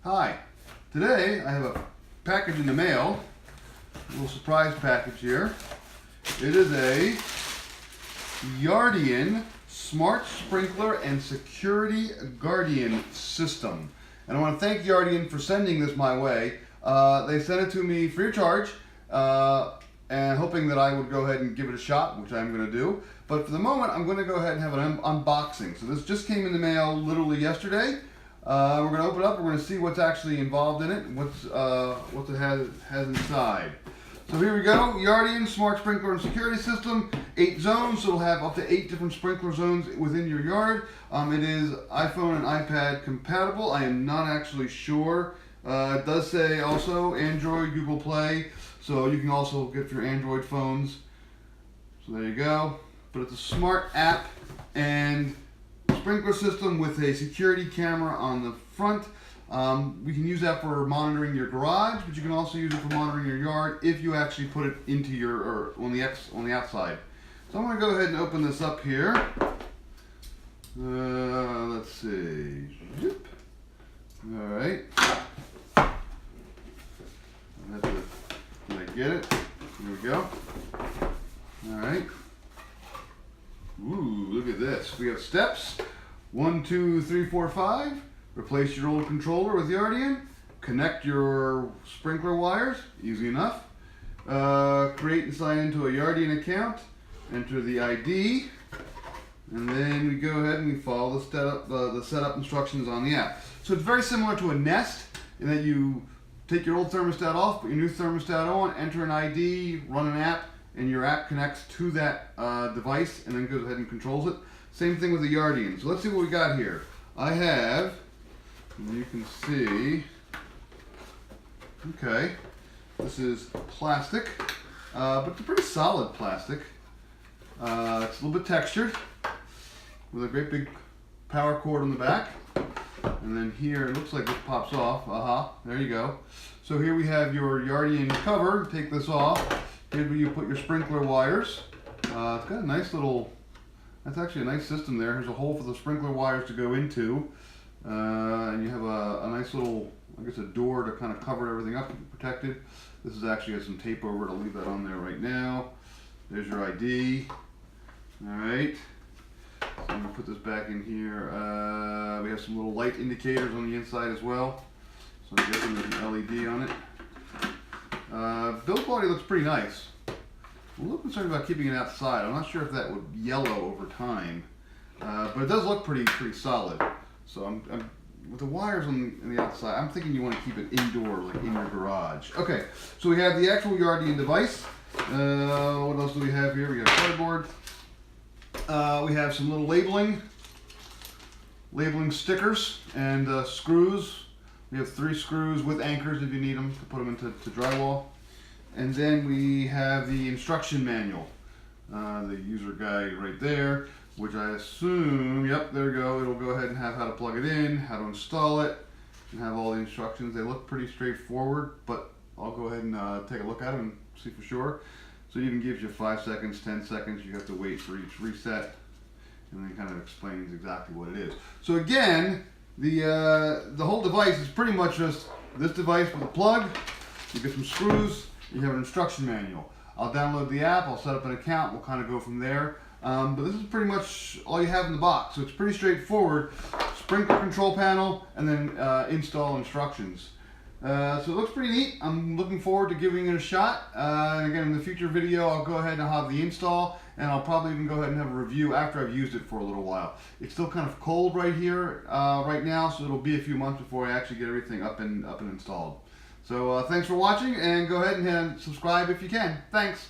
Hi, today I have a package in the mail, a little surprise package here. It is a Yardian Smart Sprinkler and Security Guardian System. And I want to thank Yardian for sending this my way. They sent it to me free of charge, and hoping that I would go ahead and give it a shot, which I'm going to do. But for the moment, I'm going to go ahead and have an unboxing. So this just came in the mail literally yesterday. We're going to open it up. We're going to see what's actually involved in it, and what it has inside. So here we go. Yardian Smart Sprinkler and Security System, 8 zones. So it'll have up to 8 different sprinkler zones within your yard. It is iPhone and iPad compatible. I am not actually sure. It does say also Android, Google Play, so you can also get for your Android phones. So there you go. But it's a smart app and sprinkler system with a security camera on the front. We can use that for monitoring your garage, but you can also use it for monitoring your yard if you actually put it into your, or on the outside. So I'm going to go ahead and open this up here. Let's see. Yep. All right. Can I get it? Here we go. All right. Ooh, look at this. We have steps. 1, 2, 3, 4, 5. Replace your old controller with Yardian. Connect your sprinkler wires. Easy enough. Create and sign into a Yardian account. Enter the ID. And then we go ahead and we follow the setup instructions on the app. So it's very similar to a Nest in that you take your old thermostat off, put your new thermostat on, enter an ID, run an app, and your app connects to that device and then goes ahead and controls it. Same thing with the Yardian. So let's see what we got here. I have, you can see, okay, this is plastic, but it's a pretty solid plastic. It's a little bit textured with a great big power cord on the back. And then here, it looks like this pops off. There you go. So here we have your Yardian cover. Take this off. Here's where you put your sprinkler wires. It's got a nice little, that's actually a nice system there. Here's a hole for the sprinkler wires to go into. And you have a nice little, I guess, a door to kind of cover everything up and protect it. This is actually has some tape over it. I'll leave that on there right now. There's your ID. All right. So I'm going to put this back in here. We have some little light indicators on the inside as well. So I'm guessing there's an LED on it. Build quality looks pretty nice. I'm a little concerned about keeping it outside. I'm not sure if that would yellow over time. But it does look pretty solid. So I'm with the wires on the outside, I'm thinking you want to keep it indoor, like in your garage. Okay, so we have the actual Yardian device. What else do we have here? We have cardboard. We have some little labeling stickers and screws. We have 3 screws with anchors if you need them to put them into drywall. And then we have the instruction manual, the user guide right there, which I assume, yep, there we go. It'll go ahead and have how to plug it in, how to install it, and have all the instructions. They look pretty straightforward, but I'll go ahead and take a look at them and see for sure. So it even gives you 5 seconds, 10 seconds. You have to wait for each reset, and then kind of explains exactly what it is. So again, the whole device is pretty much just this device with a plug. You get some screws. You have an instruction manual. I'll download the app. I'll set up an account. We'll kind of go from there. But this is pretty much all you have in the box. So it's pretty straightforward. Sprinkler control panel, and then install instructions. So it looks pretty neat. I'm looking forward to giving it a shot. And again, in the future video, I'll go ahead and have the install, and I'll probably even go ahead and have a review after I've used it for a little while. It's still kind of cold right here, right now, so it'll be a few months before I actually get everything up and installed. So thanks for watching, and go ahead and subscribe if you can. Thanks.